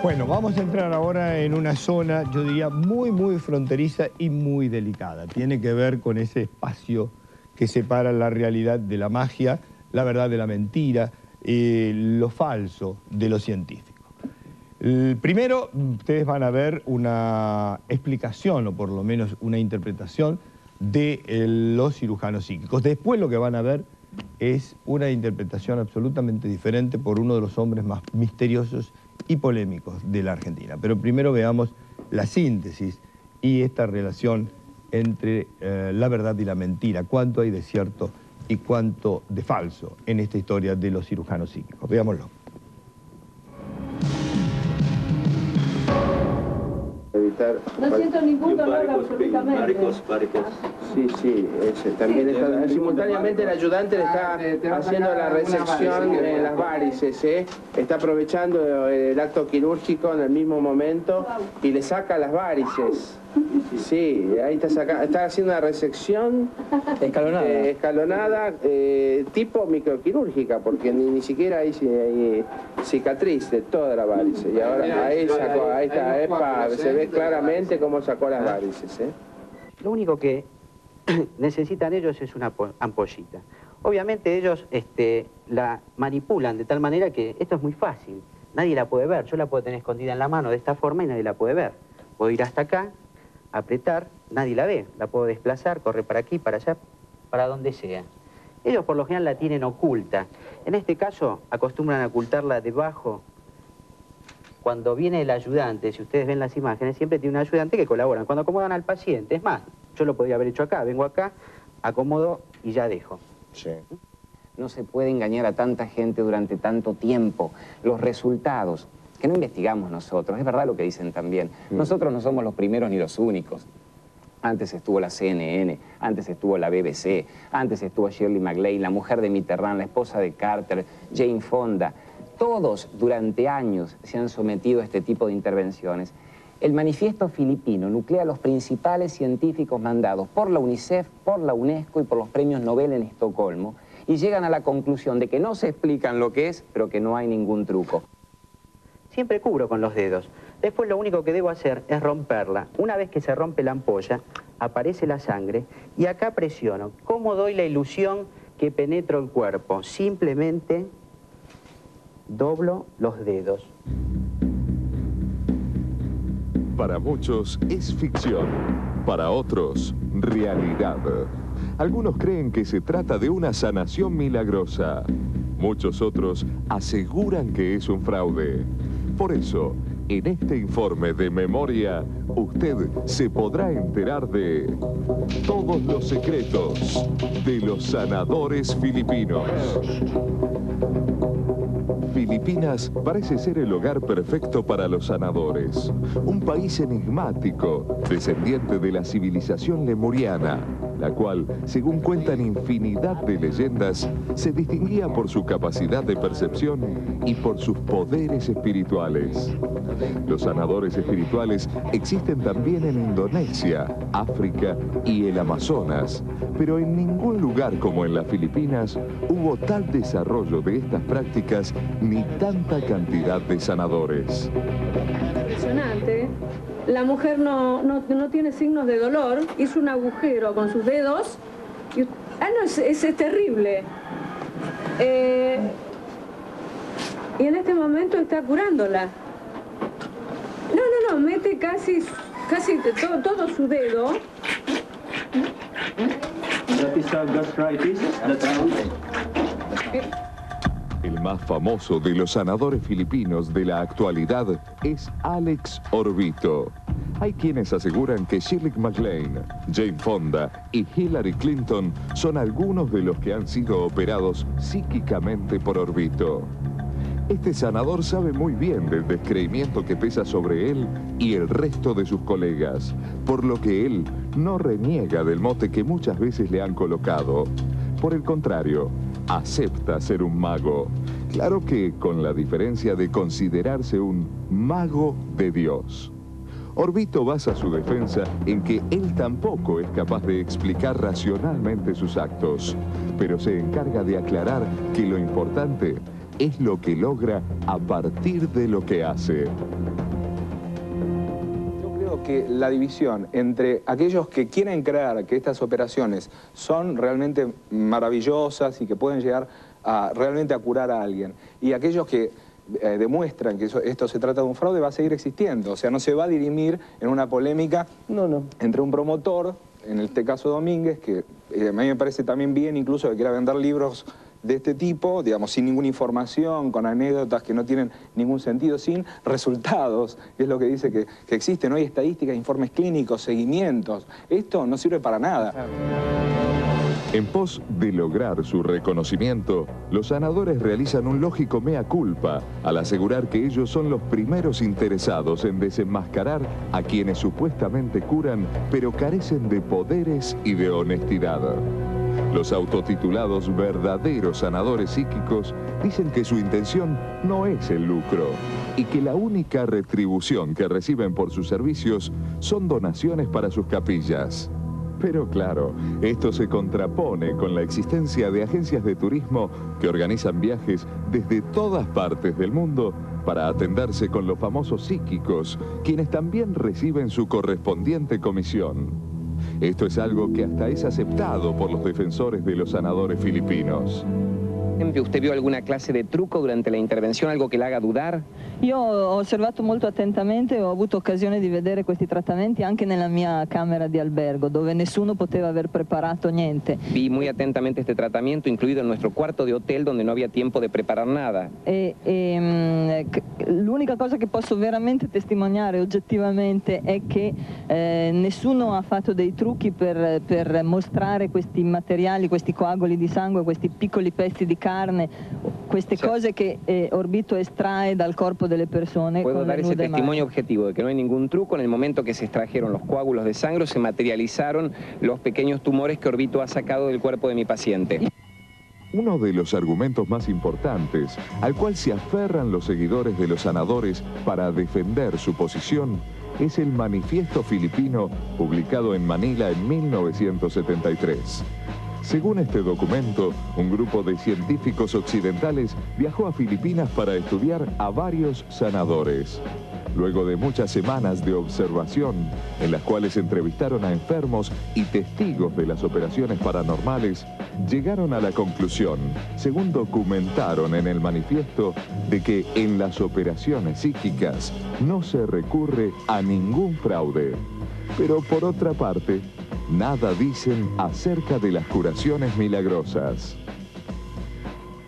Bueno, vamos a entrar ahora en una zona, yo diría, muy fronteriza y muy delicada. Tiene que ver con ese espacio que separa la realidad de la magia, la verdad de la mentira, lo falso de lo científico. Primero, ustedes van a ver una explicación, o por lo menos una interpretación, de los cirujanos psíquicos. Después lo que van a ver es una interpretación absolutamente diferente por uno de los hombres más misteriosos y polémicos de la Argentina. Pero primero veamos la síntesis y esta relación entre la verdad y la mentira. Cuánto hay de cierto y cuánto de falso en esta historia de los cirujanos psíquicos. Veámoslo. No siento ningún dolor absolutamente. Sí, también está, simultáneamente el ayudante le está haciendo la resección en las varices, está aprovechando el acto quirúrgico en el mismo momento y le saca las varices. Sí, ahí está haciendo una resección escalonada, tipo microquirúrgica, porque ni siquiera hay cicatriz de toda la varice. Y ahora ahí sacó, ahí está, se ve claramente cómo sacó las varices. Lo único que necesitan ellos es una ampollita. Obviamente ellos la manipulan de tal manera que esto es muy fácil. Nadie la puede ver. Yo la puedo tener escondida en la mano de esta forma y nadie la puede ver. Puedo ir hasta acá, apretar, nadie la ve. La puedo desplazar, correr para aquí, para allá, para donde sea. Ellos por lo general la tienen oculta. En este caso acostumbran a ocultarla debajo. Cuando viene el ayudante, si ustedes ven las imágenes, siempre tiene un ayudante que colabora. Cuando acomodan al paciente, es más, yo lo podría haber hecho acá, vengo acá, acomodo y ya dejo. Sí. No se puede engañar a tanta gente durante tanto tiempo. Los resultados, que no investigamos nosotros, es verdad lo que dicen también. Nosotros no somos los primeros ni los únicos. Antes estuvo la CNN, antes estuvo la BBC, antes estuvo Shirley MacLaine, la mujer de Mitterrand, la esposa de Carter, Jane Fonda. Todos durante años se han sometido a este tipo de intervenciones. El manifiesto filipino nuclea los principales científicos mandados por la UNICEF, por la UNESCO y por los premios Nobel en Estocolmo y llegan a la conclusión de que no se explican lo que es, pero que no hay ningún truco. Siempre cubro con los dedos. Después lo único que debo hacer es romperla. Una vez que se rompe la ampolla, aparece la sangre y acá presiono. ¿Cómo doy la ilusión que penetro el cuerpo? Simplemente doblo los dedos. Para muchos es ficción, para otros realidad. Algunos creen que se trata de una sanación milagrosa. Muchos otros aseguran que es un fraude. Por eso, en este informe de memoria, usted se podrá enterar de todos los secretos de los sanadores filipinos. Filipinas parece ser el hogar perfecto para los sanadores. Un país enigmático, descendiente de la civilización lemuriana, la cual, según cuentan infinidad de leyendas, se distinguía por su capacidad de percepción y por sus poderes espirituales. Los sanadores espirituales existen también en Indonesia, África y el Amazonas, pero en ningún lugar como en las Filipinas hubo tal desarrollo de estas prácticas ni tanta cantidad de sanadores. Impresionante. La mujer no tiene signos de dolor, hizo un agujero con sus dedos. Y, es terrible. Y en este momento está curándola. No, mete casi todo su dedo. El más famoso de los sanadores filipinos de la actualidad es Alex Orbito. Hay quienes aseguran que Shirley MacLaine, Jane Fonda y Hillary Clinton son algunos de los que han sido operados psíquicamente por Orbito. Este sanador sabe muy bien del descreimiento que pesa sobre él y el resto de sus colegas, por lo que él no reniega del mote que muchas veces le han colocado. Por el contrario, acepta ser un mago. Claro que con la diferencia de considerarse un mago de Dios. Orbito basa su defensa en que él tampoco es capaz de explicar racionalmente sus actos, pero se encarga de aclarar que lo importante es lo que logra a partir de lo que hace. que la división entre aquellos que quieren creer que estas operaciones son realmente maravillosas y que pueden llegar realmente a curar a alguien, y aquellos que demuestran que esto se trata de un fraude, va a seguir existiendo. O sea, no se va a dirimir en una polémica entre un promotor, en este caso Domínguez, que a mí me parece también bien incluso que quiera vender libros de este tipo, digamos, sin ninguna información, con anécdotas que no tienen ningún sentido, sin resultados, que es lo que dice que existen. No hay estadísticas, informes clínicos, seguimientos. Esto no sirve para nada. En pos de lograr su reconocimiento, los sanadores realizan un lógico mea culpa al asegurar que ellos son los primeros interesados en desenmascarar a quienes supuestamente curan, pero carecen de poderes y de honestidad. Los autotitulados verdaderos sanadores psíquicos dicen que su intención no es el lucro y que la única retribución que reciben por sus servicios son donaciones para sus capillas. Pero claro, esto se contrapone con la existencia de agencias de turismo que organizan viajes desde todas partes del mundo para atenderse con los famosos psíquicos, quienes también reciben su correspondiente comisión. Esto es algo que hasta es aceptado por los defensores de los sanadores filipinos. ¿Usted vio alguna clase de truco durante la intervención, algo que la haga dudar? Io ho osservato molto attentamente e ho avuto occasione di vedere questi trattamenti anche nella mia camera di albergo, dove nessuno poteva aver preparato niente. Vi muy atentamente este tratamiento, incluido en nuestro cuarto de hotel, donde no había tiempo de preparar nada. L'unica cosa che posso veramente testimoniare oggettivamente è che nessuno ha fatto dei trucchi per mostrare questi materiali, questi coaguli di sangue, questi piccoli pezzi di carne, queste cose che Orbito estrae dal corpo delle persone. Puedo dar ese testimonio objetivo de que no hay ningún truco. En el momento que se extrajeron los coágulos de sangre, se materializaron los pequeños tumores que Orbito ha sacado del cuerpo de mi paciente. Uno de los argumentos más importantes al cual se aferran los seguidores de los sanadores para defender su posición es el Manifiesto Filipino publicado en Manila en 1973. Según este documento, un grupo de científicos occidentales viajó a Filipinas para estudiar a varios sanadores. Luego de muchas semanas de observación, en las cuales entrevistaron a enfermos y testigos de las operaciones paranormales, llegaron a la conclusión, según documentaron en el manifiesto, de que en las operaciones psíquicas no se recurre a ningún fraude. Pero por otra parte, nada dicen acerca de las curaciones milagrosas.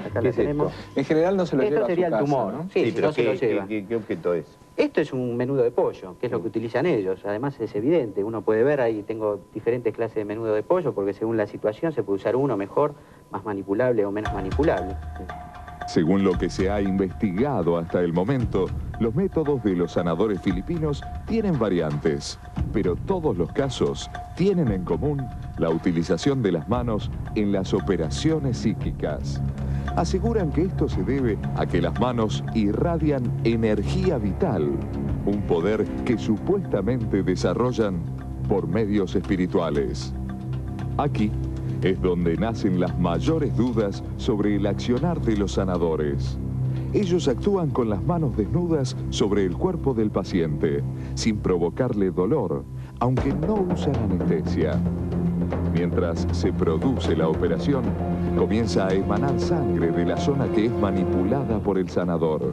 Acá la tenemos. En general no se lo lleva a su sería el casa, tumor, ¿no? Sí, pero no se lo lleva. ¿Qué objeto es? Esto es un menudo de pollo, que es lo que utilizan ellos. Además es evidente, uno puede ver ahí, tengo diferentes clases de menudo de pollo, porque según la situación se puede usar uno mejor, más manipulable o menos manipulable. Según lo que se ha investigado hasta el momento, los métodos de los sanadores filipinos tienen variantes, pero todos los casos tienen en común la utilización de las manos en las operaciones psíquicas. Aseguran que esto se debe a que las manos irradian energía vital, un poder que supuestamente desarrollan por medios espirituales. Aquí es donde nacen las mayores dudas sobre el accionar de los sanadores. Ellos actúan con las manos desnudas sobre el cuerpo del paciente, sin provocarle dolor, aunque no usan anestesia. Mientras se produce la operación, comienza a emanar sangre de la zona que es manipulada por el sanador.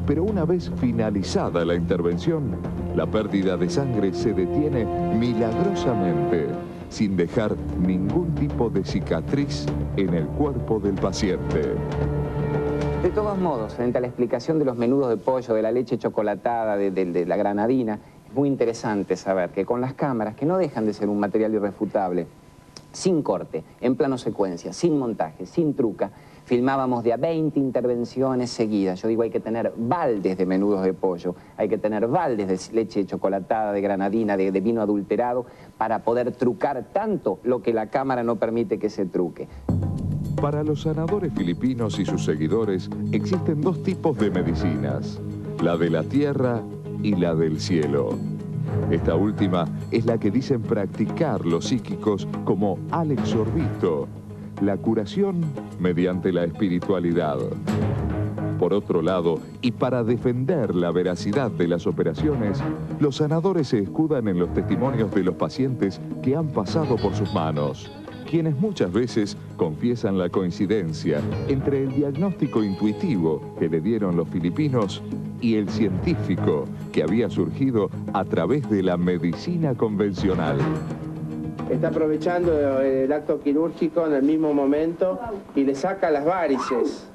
Pero una vez finalizada la intervención, la pérdida de sangre se detiene milagrosamente, sin dejar ningún tipo de cicatriz en el cuerpo del paciente. De todos modos, frente a la explicación de los menudos de pollo, de la leche chocolatada, de la granadina, es muy interesante saber que con las cámaras, que no dejan de ser un material irrefutable, sin corte, en plano secuencia, sin montaje, sin truca, filmábamos de a 20 intervenciones seguidas. Yo digo, hay que tener baldes de menudos de pollo, hay que tener baldes de leche chocolatada, de granadina, de vino adulterado, para poder trucar tanto lo que la cámara no permite que se truque. Para los sanadores filipinos y sus seguidores existen dos tipos de medicinas, la de la tierra y la del cielo. Esta última es la que dicen practicar los psíquicos como Alex Orbito, la curación mediante la espiritualidad. Por otro lado, y para defender la veracidad de las operaciones, los sanadores se escudan en los testimonios de los pacientes que han pasado por sus manos, quienes muchas veces confiesan la coincidencia entre el diagnóstico intuitivo que le dieron los filipinos y el científico que había surgido a través de la medicina convencional. Está aprovechando el acto quirúrgico en el mismo momento y le saca las varices.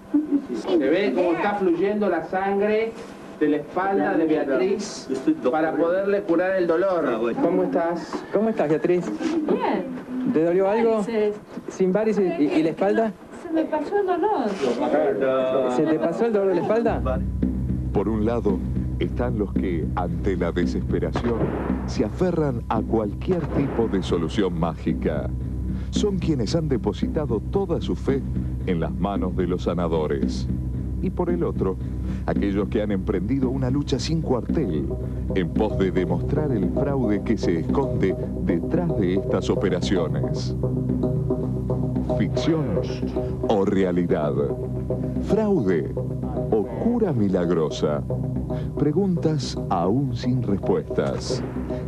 Se ve cómo está fluyendo la sangre de la espalda de Beatriz para poderle curar el dolor. ¿Cómo estás? ¿Cómo estás, Beatriz? Bien. ¿Te dolió algo? Varices. ¿Sin varices y la espalda? Se me pasó el dolor. ¿Se te pasó el dolor de la espalda? Por un lado, están los que, ante la desesperación, se aferran a cualquier tipo de solución mágica. Son quienes han depositado toda su fe en las manos de los sanadores. Y por el otro, aquellos que han emprendido una lucha sin cuartel en pos de demostrar el fraude que se esconde detrás de estas operaciones. ¿Ficción o realidad? ¿Fraude o cura milagrosa? Preguntas aún sin respuestas.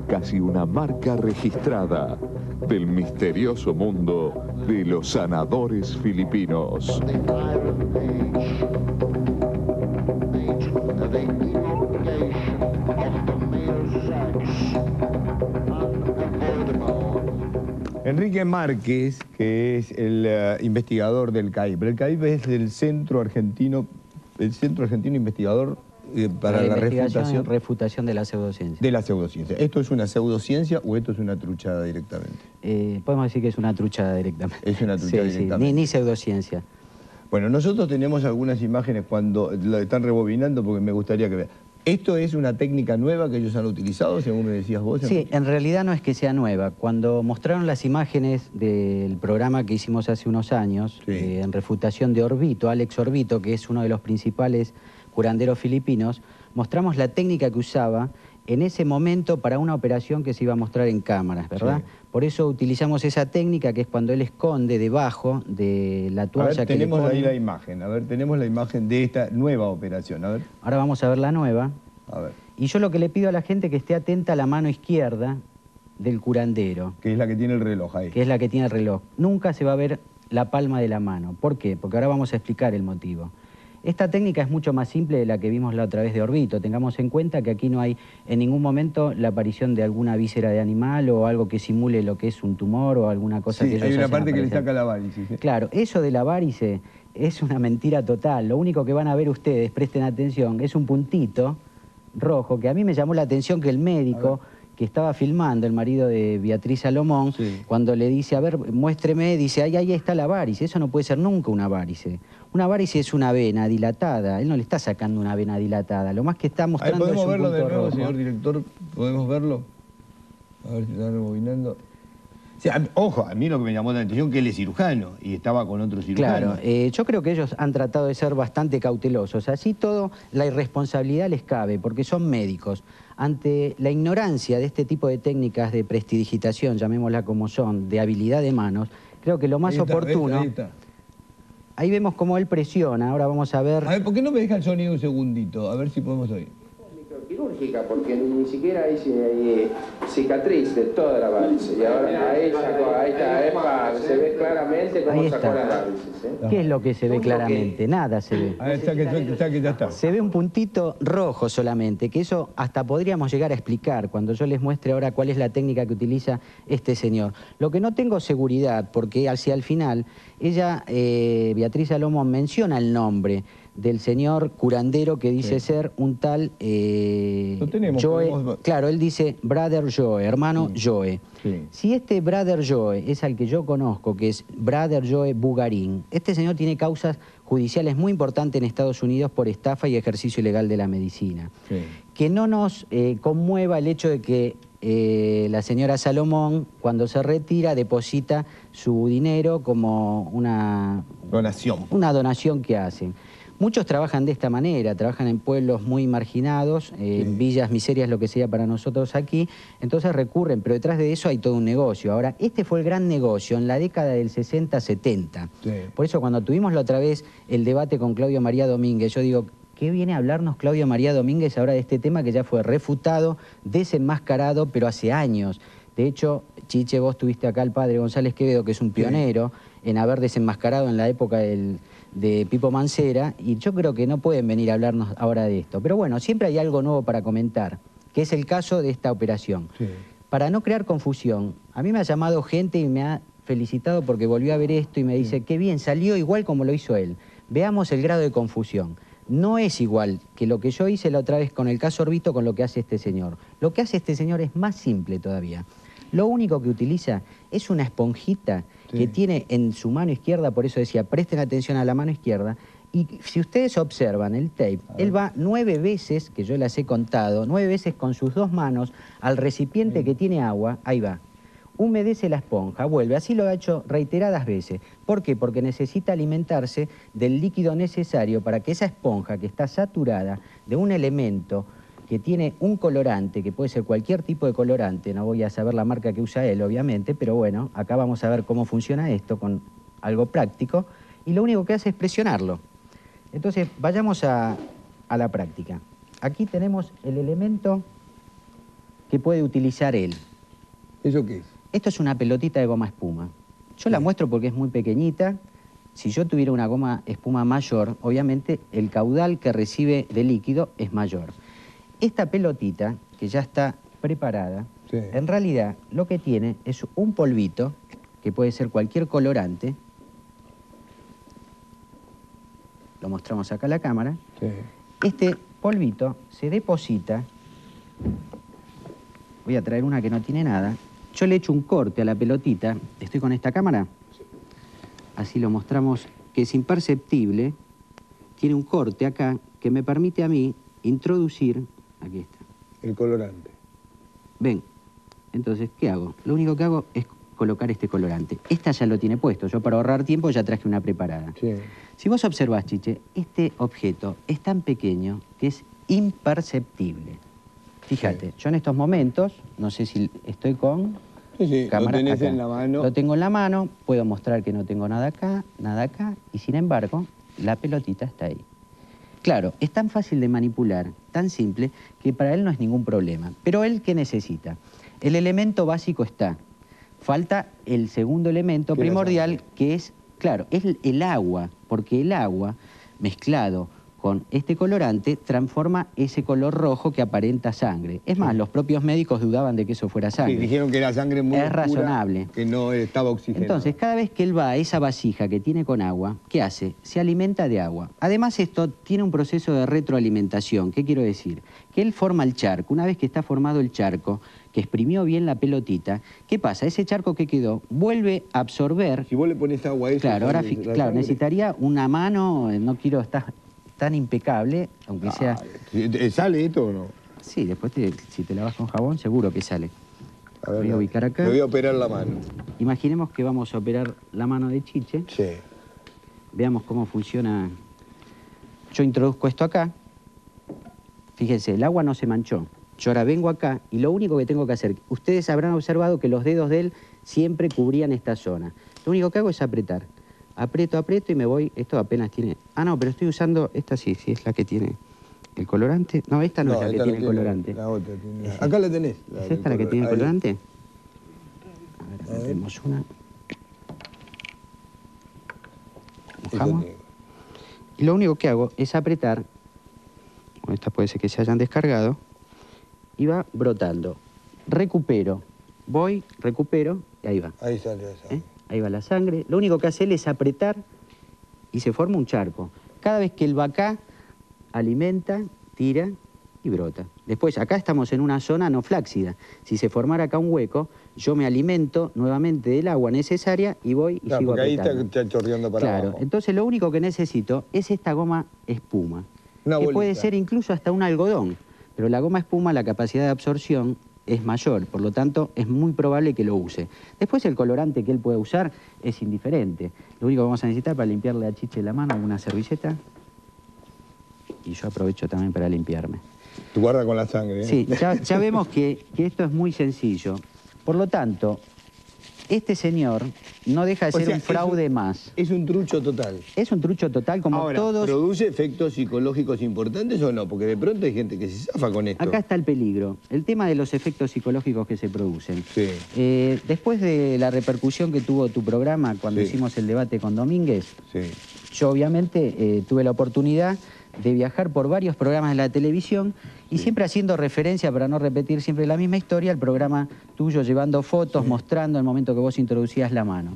Casi una marca registrada del misterioso mundo de los sanadores filipinos. Enrique Márquez, que es el investigador del CAIP. El CAIP es el Centro Argentino Investigador para la refutación de la pseudociencia. De la pseudociencia. ¿Esto es una pseudociencia o esto es una truchada directamente? Podemos decir que es una truchada directamente. Es una truchada directamente. Sí, ni pseudociencia. Bueno, nosotros tenemos algunas imágenes cuando lo están rebobinando porque me gustaría que vean. ¿Esto es una técnica nueva que ellos han utilizado, según me decías vos? Sí, en realidad no es que sea nueva. Cuando mostraron las imágenes del programa que hicimos hace unos años, en refutación de Orbito, Alex Orbito, que es uno de los principales curanderos filipinos, mostramos la técnica que usaba en ese momento para una operación que se iba a mostrar en cámaras, ¿verdad? Sí. Por eso utilizamos esa técnica que es cuando él esconde debajo de la toalla que le tenemos pone. Ahí la imagen, a ver, tenemos la imagen de esta nueva operación, a ver. Ahora vamos a ver la nueva. A ver. Y yo lo que le pido a la gente es que esté atenta a la mano izquierda del curandero. Que es la que tiene el reloj ahí. Que es la que tiene el reloj. Nunca se va a ver la palma de la mano. ¿Por qué? Porque ahora vamos a explicar el motivo. Esta técnica es mucho más simple de la que vimos la otra vez de Orbito. Tengamos en cuenta que aquí no hay en ningún momento la aparición de alguna víscera de animal o algo que simule lo que es un tumor o alguna cosa que ellos hay una hacen parte aparecer. Que le saca la varice. ¿Sí? Claro, eso de la varice es una mentira total. Lo único que van a ver ustedes, presten atención, es un puntito rojo que a mí me llamó la atención que el médico que estaba filmando, el marido de Beatriz Salomón, cuando le dice, a ver, muéstreme, dice, ahí está la varice. Eso no puede ser nunca una varice. Una varice es una vena dilatada. Él no le está sacando una vena dilatada. Lo más que está mostrando es un punto rojo. ¿Podemos verlo de nuevo, señor director? ¿Podemos verlo? A ver si está rebobinando. O sea, ojo, a mí lo que me llamó la atención es que él es cirujano y estaba con otro cirujano. Claro, yo creo que ellos han tratado de ser bastante cautelosos. Así todo, la irresponsabilidad les cabe, porque son médicos. Ante la ignorancia de este tipo de técnicas de prestidigitación, llamémosla como son, de habilidad de manos, creo que lo más oportuno... Ahí vemos cómo él presiona, ahora vamos a ver... A ver, ¿por qué no me deja el sonido un segundito? A ver si podemos oír. Microquirúrgica, porque ni siquiera hay cicatriz de toda la varice. Y ahora ahí está, se ve claramente cómo sacó las varices. ¿Qué es lo que se ve claramente? Nada se ve. Ahí está, que ya está. Se ve un puntito rojo solamente, que eso hasta podríamos llegar a explicar cuando yo les muestre ahora cuál es la técnica que utiliza este señor. Lo que no tengo seguridad, porque hacia el final, ella, Beatriz Salomón, menciona el nombre del señor curandero que dice ser un tal Joe. Claro, él dice Brother Joe, hermano Joe. Si este Brother Joe es al que yo conozco, que es Brother Joe Bugarín, este señor tiene causas judiciales muy importantes en Estados Unidos por estafa y ejercicio ilegal de la medicina. Que no nos conmueva el hecho de que la señora Salomón, cuando se retira, deposita su dinero como una donación. Una donación que hacen. Muchos trabajan de esta manera, trabajan en pueblos muy marginados, en villas miserias, lo que sea para nosotros aquí, entonces recurren, pero detrás de eso hay todo un negocio. Ahora, este fue el gran negocio en la década del 60-70. Sí. Por eso cuando tuvimos la otra vez el debate con Claudio María Domínguez, yo digo, ¿qué viene a hablarnos Claudio María Domínguez ahora de este tema que ya fue refutado, desenmascarado, pero hace años? De hecho, Chiche, vos tuviste acá al padre González Quevedo, que es un pionero en haber desenmascarado en la época de Pipo Mancera, y yo creo que no pueden venir a hablarnos ahora de esto. Pero bueno, siempre hay algo nuevo para comentar, que es el caso de esta operación. Sí. Para no crear confusión, a mí me ha llamado gente y me ha felicitado porque volvió a ver esto y me dice, qué bien, salió igual como lo hizo él. Veamos el grado de confusión. No es igual que lo que yo hice la otra vez con el caso Orbito con lo que hace este señor. Lo que hace este señor es más simple todavía. Lo único que utiliza es una esponjita que tiene en su mano izquierda, por eso decía, presten atención a la mano izquierda, y si ustedes observan el tape, él va 9 veces, que yo las he contado, 9 veces con sus 2 manos al recipiente que tiene agua, ahí va. Humedece la esponja, vuelve, así lo ha hecho reiteradas veces. ¿Por qué? Porque necesita alimentarse del líquido necesario para que esa esponja que está saturada de un elemento que tiene un colorante, que puede ser cualquier tipo de colorante, no voy a saber la marca que usa él, obviamente, pero bueno, acá vamos a ver cómo funciona esto con algo práctico, y lo único que hace es presionarlo. Entonces, vayamos a la práctica. Aquí tenemos el elemento que puede utilizar él. ¿Eso qué es? Esto es una pelotita de goma espuma. Yo la muestro porque es muy pequeñita. Si yo tuviera una goma espuma mayor, obviamente el caudal que recibe de líquido es mayor. Esta pelotita, que ya está preparada, en realidad lo que tiene es un polvito, que puede ser cualquier colorante. Lo mostramos acá a la cámara. Este polvito se deposita. Voy a traer una que no tiene nada. Yo le echo un corte a la pelotita. ¿Estoy con esta cámara? Así lo mostramos, que es imperceptible. Tiene un corte acá que me permite a mí introducir... Aquí está. El colorante. Ven, entonces, ¿qué hago? Lo único que hago es colocar este colorante. Esta ya lo tiene puesto. Yo para ahorrar tiempo ya traje una preparada. Sí. Si vos observás, Chiche, este objeto es tan pequeño que es imperceptible. Fíjate, yo en estos momentos, no sé si estoy con cámara. Lo tenés acá. en la mano. Lo tengo en la mano, puedo mostrar que no tengo nada acá, y sin embargo, la pelotita está ahí. Claro, es tan fácil de manipular, tan simple, que para él no es ningún problema. Pero él, ¿qué necesita? El elemento básico está. Falta el segundo elemento primordial, que es, claro, es el agua, porque el agua, mezclado con este colorante, transforma ese color rojo que aparenta sangre. Es más, los propios médicos dudaban de que eso fuera sangre. Sí, dijeron que era sangre muy oscura, razonable. Que no estaba oxigenada. Entonces, cada vez que él va a esa vasija que tiene con agua, ¿qué hace? Se alimenta de agua. Además, esto tiene un proceso de retroalimentación. ¿Qué quiero decir? Que él forma el charco. Una vez que está formado el charco, que exprimió bien la pelotita, ¿qué pasa? Ese charco que quedó vuelve a absorber... Si vos le pones agua a eso... Claro, ahora necesitaría una mano, no quiero estar tan impecable, aunque sea... ¿Sale esto o no? Sí, después si te lavas con jabón, seguro que sale. A ver, voy a ubicar acá. Me voy a operar la mano. Imaginemos que vamos a operar la mano de Chiche. Sí. Veamos cómo funciona. Yo introduzco esto acá. Fíjense, el agua no se manchó. Yo ahora vengo acá y lo único que tengo que hacer... Ustedes habrán observado que los dedos de él siempre cubrían esta zona. Lo único que hago es apretar. Aprieto y me voy. Esto apenas tiene... Ah, no, pero estoy usando... Esta sí es la que tiene el colorante. No, esta no es la que tiene el colorante. La otra tiene... Acá la tenés. ¿Es esta la que tiene el colorante? A ver, metemos una. Mojamos. Y lo único que hago es apretar. Bueno, estas puede ser que se hayan descargado. Y va brotando. Recupero. Voy, recupero y ahí va. Ahí sale esa. Ahí va la sangre. Lo único que hace él es apretar y se forma un charco. Cada vez que él va acá, alimenta, tira y brota. Después, acá estamos en una zona no flácida. Si se formara acá un hueco, yo me alimento nuevamente del agua necesaria y voy y sigo apretando. Ahí está chorreando para abajo. Entonces lo único que necesito es esta goma espuma. Una que bolita. puede ser incluso hasta un algodón. Pero la goma espuma, la capacidad de absorción es mayor, por lo tanto es muy probable que lo use. Después el colorante que él puede usar es indiferente. Lo único que vamos a necesitar para limpiarle a Chiche la mano, una servilleta. y yo aprovecho también para limpiarme. Tú guarda con la sangre, ¿eh? Sí, ya vemos que esto es muy sencillo. Por lo tanto, este señor no deja de ser un fraude más. Es un trucho total. Es un trucho total, como ahora, todos... ¿produce efectos psicológicos importantes o no? Porque de pronto hay gente que se zafa con esto. Acá está el peligro, el tema de los efectos psicológicos que se producen. Sí. Después de la repercusión que tuvo tu programa cuando hicimos el debate con Domínguez, yo obviamente tuve la oportunidad de viajar por varios programas de la televisión y siempre haciendo referencia, para no repetir siempre la misma historia, al programa tuyo, llevando fotos, mostrando el momento que vos introducías la mano.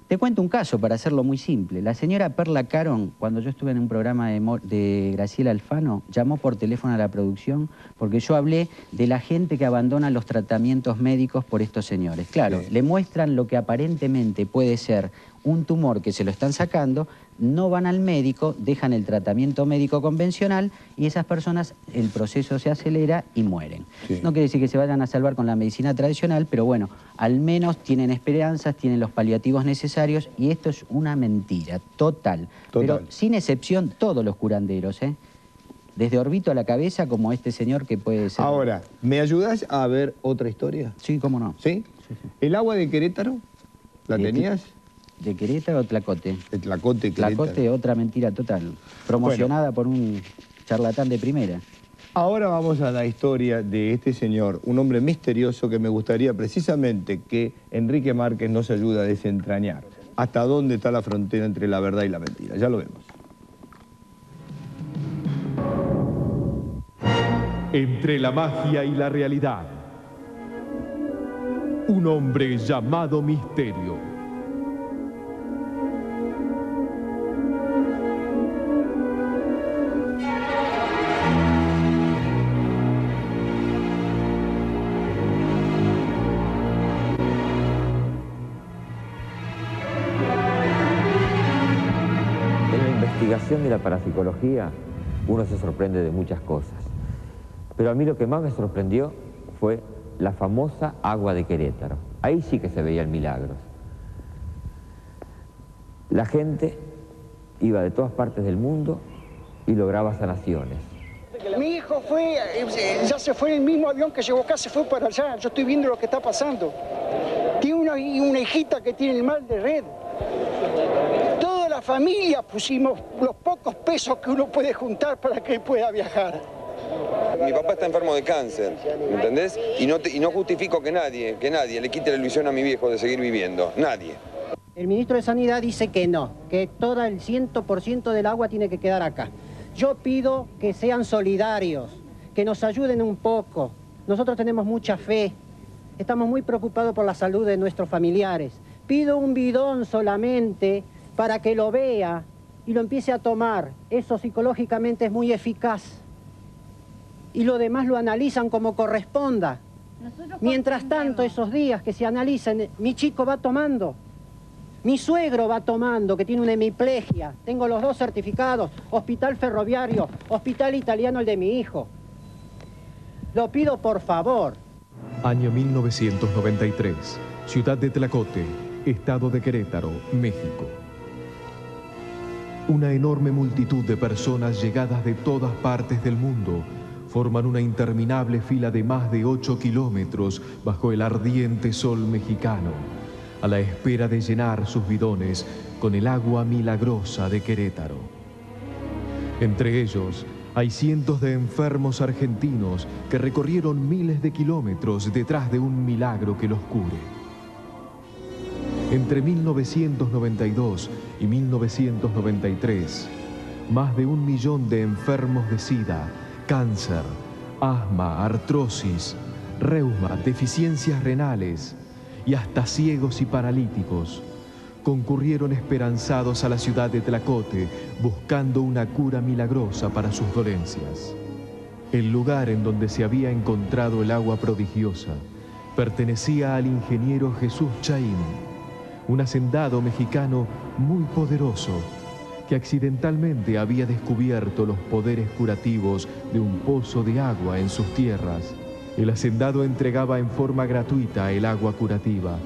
Te cuento un caso para hacerlo muy simple. La señora Perla Caron, cuando yo estuve en un programa de Graciela Alfano, llamó por teléfono a la producción porque yo hablé de la gente que abandona los tratamientos médicos por estos señores. Claro, le muestran lo que aparentemente puede ser un tumor que se lo están sacando, no van al médico, dejan el tratamiento médico convencional y esas personas, el proceso se acelera y mueren. No quiere decir que se vayan a salvar con la medicina tradicional, pero bueno, al menos tienen esperanzas, tienen los paliativos necesarios y esto es una mentira total. Pero sin excepción todos los curanderos, ¿eh? Desde Orbito a la cabeza como este señor que puede ser... Ahora, ¿me ayudás a ver otra historia? Sí, cómo no. ¿Sí? ¿El agua de Querétaro? ¿La tenías? ¿De Querétaro o Tlacote? De Tlacote, Querétaro. Tlacote, otra mentira total. Promocionada por un charlatán de primera. Ahora vamos a la historia de este señor, un hombre misterioso que me gustaría precisamente que Enrique Márquez nos ayude a desentrañar. ¿Hasta dónde está la frontera entre la verdad y la mentira? Ya lo vemos. Entre la magia y la realidad. Un hombre llamado Misterio. De la parapsicología, uno se sorprende de muchas cosas. Pero a mí lo que más me sorprendió fue la famosa agua de Querétaro. Ahí sí que se veían milagros. La gente iba de todas partes del mundo y lograba sanaciones. Mi hijo ya se fue en el mismo avión que llegó acá, se fue para allá. Yo estoy viendo lo que está pasando. Tiene una hijita que tiene el mal de Red. Toda la familia pusimos los pocos pesos que uno puede juntar para que él pueda viajar. Mi papá está enfermo de cáncer, ¿entendés? Y no justifico que nadie le quite la ilusión a mi viejo de seguir viviendo. Nadie. El ministro de Sanidad dice que no, que todo el 100% del agua tiene que quedar acá. Yo pido que sean solidarios, que nos ayuden un poco. Nosotros tenemos mucha fe, estamos muy preocupados por la salud de nuestros familiares. Pido un bidón solamente para que lo vea y lo empiece a tomar. Eso psicológicamente es muy eficaz. Y lo demás lo analizan como corresponda. Mientras tanto, esos días que se analicen, mi chico va tomando. Mi suegro va tomando, que tiene una hemiplegia. Tengo los dos certificados, Hospital Ferroviario, Hospital Italiano el de mi hijo. Lo pido por favor. Año 1993, ciudad de Tlacote, estado de Querétaro, México. Una enorme multitud de personas llegadas de todas partes del mundo forman una interminable fila de más de 8 kilómetros bajo el ardiente sol mexicano, a la espera de llenar sus bidones con el agua milagrosa de Querétaro. Entre ellos, hay cientos de enfermos argentinos que recorrieron miles de kilómetros detrás de un milagro que los cure. Entre 1992 y 1993, más de 1 millón de enfermos de SIDA, cáncer, asma, artrosis, reuma, deficiencias renales y hasta ciegos y paralíticos concurrieron esperanzados a la ciudad de Tlacote buscando una cura milagrosa para sus dolencias. El lugar en donde se había encontrado el agua prodigiosa pertenecía al ingeniero Jesús Chaín, un hacendado mexicano muy poderoso que accidentalmente había descubierto los poderes curativos de un pozo de agua en sus tierras. El hacendado entregaba en forma gratuita el agua curativa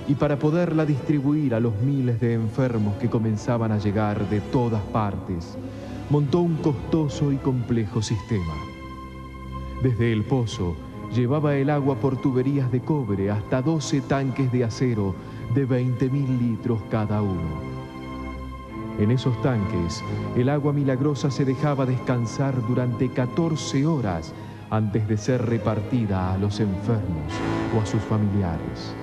y para poderla distribuir a los miles de enfermos que comenzaban a llegar de todas partes, montó un costoso y complejo sistema. Desde el pozo, llevaba el agua por tuberías de cobre hasta 12 tanques de acero de 20.000 litros cada uno. En esos tanques, el agua milagrosa se dejaba descansar durante 14 horas antes de ser repartida a los enfermos o a sus familiares.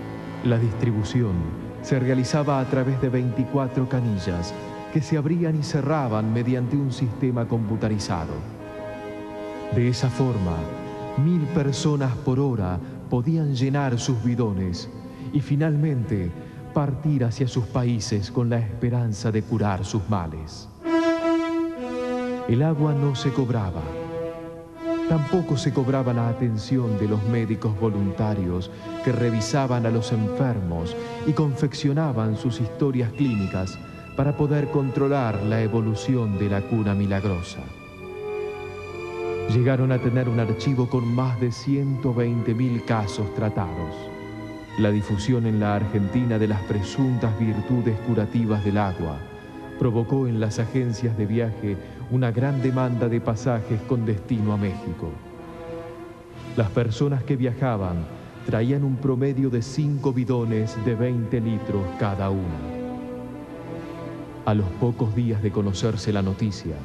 La distribución se realizaba a través de 24 canillas que se abrían y cerraban mediante un sistema computarizado. De esa forma, 1000 personas por hora podían llenar sus bidones y finalmente partir hacia sus países con la esperanza de curar sus males. El agua no se cobraba. Tampoco se cobraba la atención de los médicos voluntarios que revisaban a los enfermos y confeccionaban sus historias clínicas para poder controlar la evolución de la cura milagrosa. Llegaron a tener un archivo con más de 120.000 casos tratados. La difusión en la Argentina de las presuntas virtudes curativas del agua provocó en las agencias de viaje una gran demanda de pasajes con destino a México. Las personas que viajaban traían un promedio de 5 bidones de 20 litros cada uno. A los pocos días de conocerse la noticia,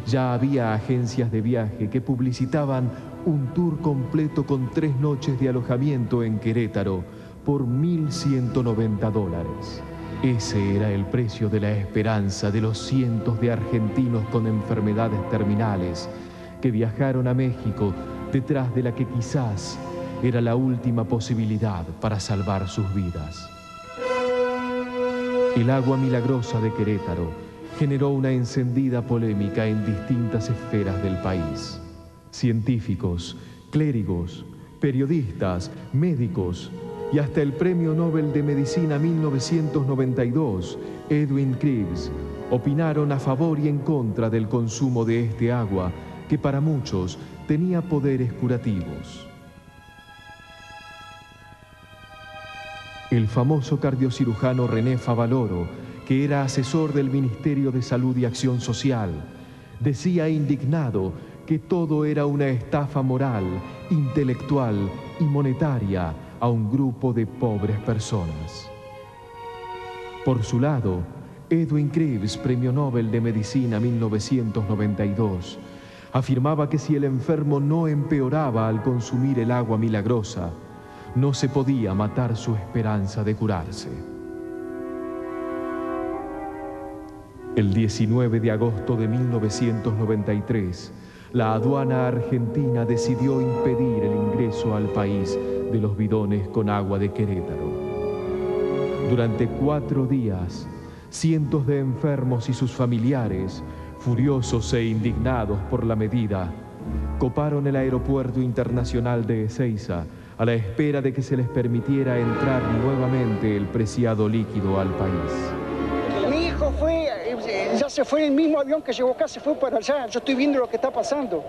ya había agencias de viaje que publicitaban un tour completo con 3 noches de alojamiento en Querétaro por $1.190. Ese era el precio de la esperanza de los cientos de argentinos con enfermedades terminales que viajaron a México detrás de la que quizás era la última posibilidad para salvar sus vidas. El agua milagrosa de Querétaro generó una encendida polémica en distintas esferas del país. Científicos, clérigos, periodistas, médicos y hasta el Premio Nobel de Medicina 1992, Edwin Kriegs, opinaron a favor y en contra del consumo de este agua que para muchos tenía poderes curativos. El famoso cardiocirujano René Favaloro, que era asesor del Ministerio de Salud y Acción Social, decía indignado que todo era una estafa moral, intelectual y monetaria a un grupo de pobres personas. Por su lado, Edwin Kriegs, Premio Nobel de Medicina 1992, afirmaba que si el enfermo no empeoraba al consumir el agua milagrosa, no se podía matar su esperanza de curarse. El 19 de agosto de 1993, la aduana argentina decidió impedir el ingreso al país de los bidones con agua de Querétaro. Durante 4 días, cientos de enfermos y sus familiares, furiosos e indignados por la medida, coparon el aeropuerto internacional de Ezeiza a la espera de que se les permitiera entrar nuevamente el preciado líquido al país. Mi hijo ya se fue en el mismo avión que llegó acá, se fue para allá. Yo estoy viendo lo que está pasando.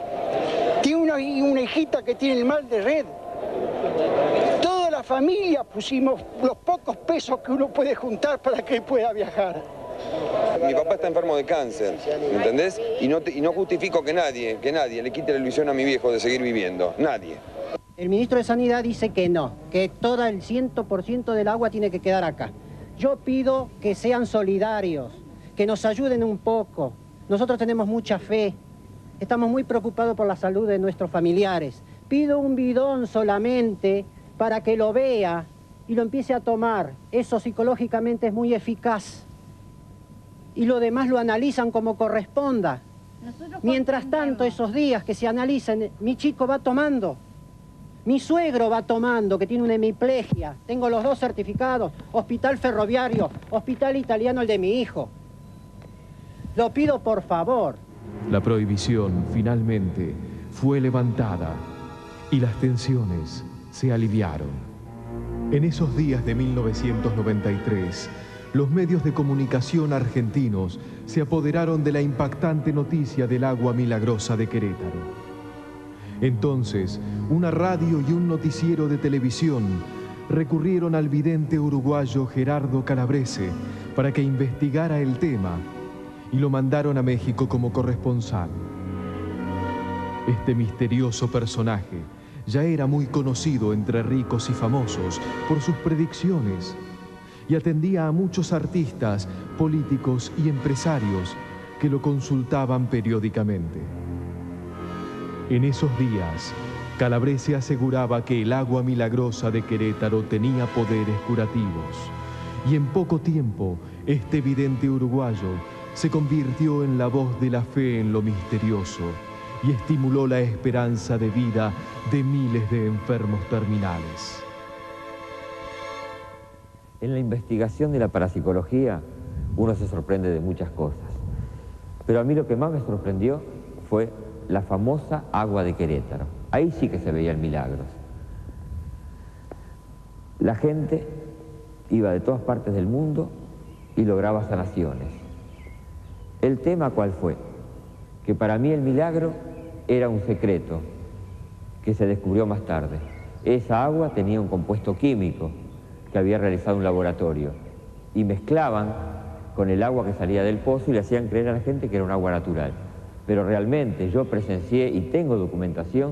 Tiene una hijita que tiene el mal de Red. Toda la familia pusimos los pocos pesos que uno puede juntar para que él pueda viajar. Mi papá está enfermo de cáncer, ¿me entendés? Y no justifico que nadie le quite la ilusión a mi viejo de seguir viviendo. Nadie. El ministro de Sanidad dice que no, que todo el 100% del agua tiene que quedar acá. Yo pido que sean solidarios, que nos ayuden un poco. Nosotros tenemos mucha fe, estamos muy preocupados por la salud de nuestros familiares. Pido un bidón solamente para que lo vea y lo empiece a tomar. Eso psicológicamente es muy eficaz. Y lo demás lo analizan como corresponda. Mientras tanto, esos días que se analicen, mi chico va tomando. Mi suegro va tomando, que tiene una hemiplegia. Tengo los 2 certificados, Hospital Ferroviario, Hospital Italiano, el de mi hijo. Lo pido por favor. La prohibición finalmente fue levantada y las tensiones se aliviaron. En esos días de 1993, los medios de comunicación argentinos se apoderaron de la impactante noticia del agua milagrosa de Querétaro. Entonces, una radio y un noticiero de televisión recurrieron al vidente uruguayo Gerardo Calabrese para que investigara el tema y lo mandaron a México como corresponsal. Este misterioso personaje ya era muy conocido entre ricos y famosos por sus predicciones y atendía a muchos artistas, políticos y empresarios que lo consultaban periódicamente. En esos días, Calabrese aseguraba que el agua milagrosa de Querétaro tenía poderes curativos y en poco tiempo este vidente uruguayo se convirtió en la voz de la fe en lo misterioso y estimuló la esperanza de vida de miles de enfermos terminales. En la investigación de la parapsicología uno se sorprende de muchas cosas, pero a mí lo que más me sorprendió fue la famosa agua de Querétaro. Ahí sí que se veían milagros. La gente iba de todas partes del mundo y lograba sanaciones. El tema, ¿cuál fue? Que para mí el milagro era un secreto que se descubrió más tarde. Esa agua tenía un compuesto químico que había realizado un laboratorio y mezclaban con el agua que salía del pozo y le hacían creer a la gente que era un agua natural. Pero realmente yo presencié y tengo documentación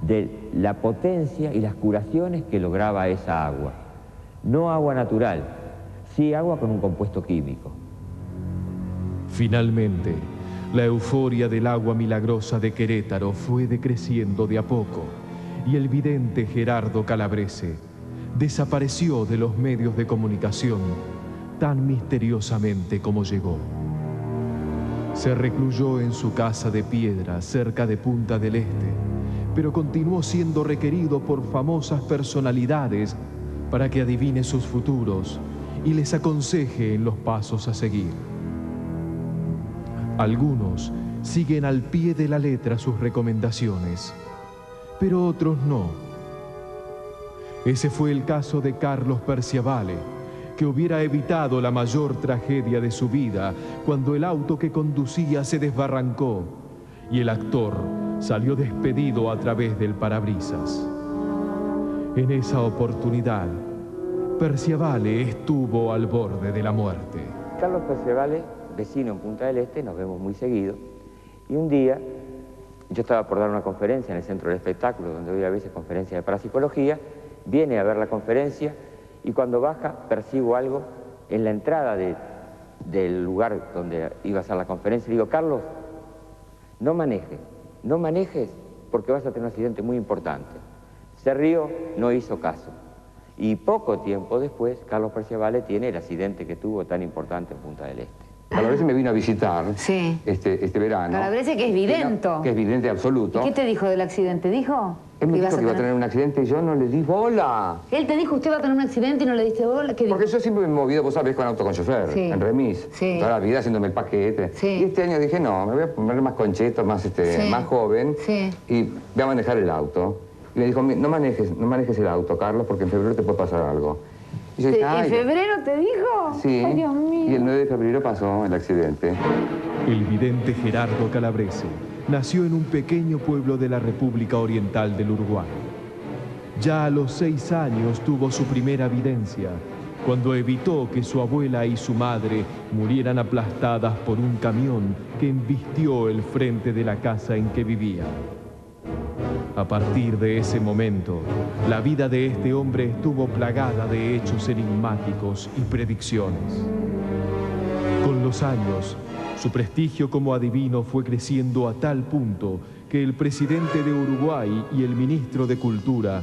de la potencia y las curaciones que lograba esa agua. No agua natural, sí agua con un compuesto químico. Finalmente, la euforia del agua milagrosa de Querétaro fue decreciendo de a poco y el vidente Gerardo Calabrese desapareció de los medios de comunicación tan misteriosamente como llegó. Se recluyó en su casa de piedra cerca de Punta del Este, pero continuó siendo requerido por famosas personalidades para que adivine sus futuros y les aconseje en los pasos a seguir. Algunos siguen al pie de la letra sus recomendaciones, pero otros no. Ese fue el caso de Carlos Perciavale, que hubiera evitado la mayor tragedia de su vida cuando el auto que conducía se desbarrancó y el actor salió despedido a través del parabrisas. En esa oportunidad, Perciavale estuvo al borde de la muerte. Carlos Perciavale, vecino en Punta del Este, nos vemos muy seguido, y un día yo estaba por dar una conferencia en el Centro del Espectáculo, donde doy a veces conferencias de parapsicología, viene a ver la conferencia y cuando baja percibo algo en la entrada del lugar donde iba a hacer la conferencia. Le digo, Carlos, no manejes porque vas a tener un accidente muy importante. Se rió, no hizo caso. Y poco tiempo después, Carlos Perciavale tiene el accidente que tuvo tan importante en Punta del Este. Calabrese me vino a visitar este verano. Calabrese que es vidente. Que es vidente absoluto. ¿Y qué te dijo del accidente? ¿Dijo? Él me dijo que iba a tener un accidente y yo no le di bola. Él te dijo, usted va a tener un accidente y no le diste bola. ¿Qué dijo? Porque yo siempre me he movido, vos sabés, con auto con chofer, en remis. Toda la vida haciéndome el paquete. Y este año dije, no, me voy a poner más concheto, más joven. Y voy a manejar el auto. Y me dijo, no manejes el auto, Carlos, porque en febrero te puede pasar algo. Y yo dije, ¿En febrero te dijo? Sí. Ay, Dios mío. Y el 9 de febrero pasó el accidente. El vidente Gerardo Calabrese nació en un pequeño pueblo de la República Oriental del Uruguay. Ya a los 6 años tuvo su primera videncia, cuando evitó que su abuela y su madre murieran aplastadas por un camión que embistió el frente de la casa en que vivía. A partir de ese momento, la vida de este hombre estuvo plagada de hechos enigmáticos y predicciones. Con los años, su prestigio como adivino fue creciendo a tal punto que el presidente de Uruguay y el ministro de Cultura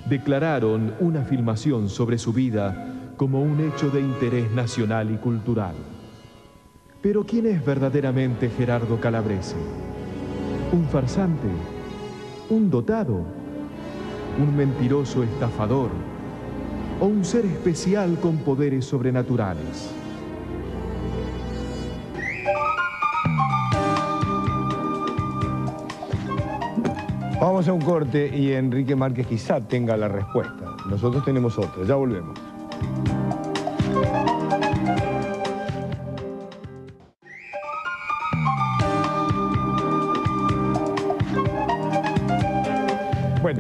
declararon una filmación sobre su vida como un hecho de interés nacional y cultural. Pero ¿quién es verdaderamente Gerardo Calabrese? ¿Un farsante? ¿Un dotado? ¿Un mentiroso estafador? ¿O un ser especial con poderes sobrenaturales? Vamos a un corte y Enrique Márquez quizá tenga la respuesta. Nosotros tenemos otra, ya volvemos. Bueno,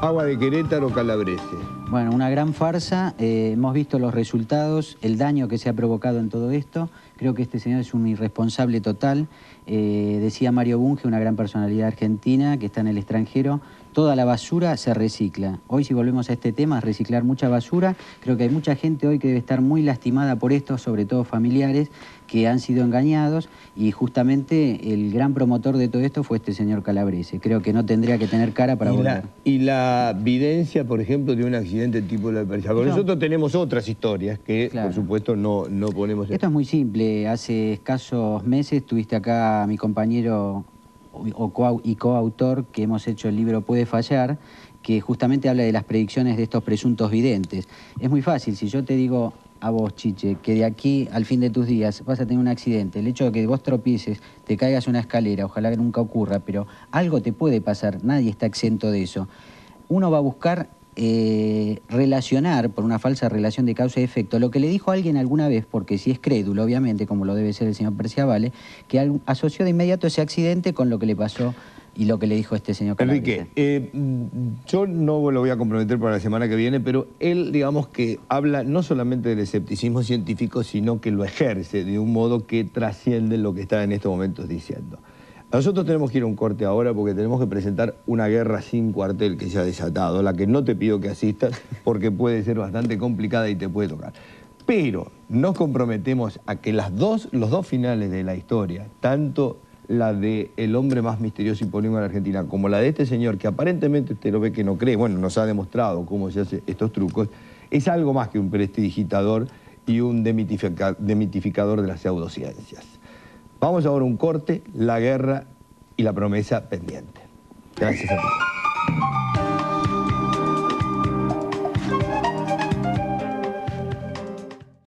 agua de Querétaro, Calabrese. Bueno, una gran farsa. Hemos visto los resultados, el daño que se ha provocado en todo esto. Creo que este señor es un irresponsable total. Decía Mario Bunge, una gran personalidad argentina que está en el extranjero, toda la basura se recicla. Hoy, si volvemos a este tema, reciclar mucha basura. Creo que hay mucha gente hoy que debe estar muy lastimada por esto, sobre todo familiares que han sido engañados, y justamente el gran promotor de todo esto fue este señor Calabrese. Creo que no tendría que tener cara para volver. Y la videncia, por ejemplo, de un accidente tipo la de Perciabal. Nosotros tenemos otras historias que, claro, por supuesto, no ponemos... Esto es muy simple. Hace escasos meses tuviste acá a mi compañero y coautor que hemos hecho el libro Puede Fallar, que justamente habla de las predicciones de estos presuntos videntes. Es muy fácil. Si yo te digo a vos, Chiche, que de aquí al fin de tus días vas a tener un accidente, el hecho de que vos tropieces, te caigas una escalera, ojalá que nunca ocurra, pero algo te puede pasar, nadie está exento de eso. Uno va a buscar relacionar, por una falsa relación de causa y efecto, lo que le dijo a alguien alguna vez, porque si es crédulo, obviamente, como lo debe ser el señor Perciabale, que asoció de inmediato ese accidente con lo que le pasó y lo que le dijo este señor Calabrese. Enrique, yo no lo voy a comprometer para la semana que viene, pero él, digamos que habla no solamente del escepticismo científico, sino que lo ejerce de un modo que trasciende lo que está en estos momentos diciendo. Nosotros tenemos que ir a un corte ahora porque tenemos que presentar una guerra sin cuartel que se ha desatado, la que no te pido que asistas porque puede ser bastante complicada y te puede tocar. Pero nos comprometemos a que los dos finales de la historia, tanto la de el hombre más misterioso y polémico de la Argentina, como la de este señor, que aparentemente usted lo ve que no cree, bueno, nos ha demostrado cómo se hace estos trucos, es algo más que un prestidigitador y un demitificador de las pseudociencias. Vamos ahora a un corte, la guerra y la promesa pendiente. Gracias a todos.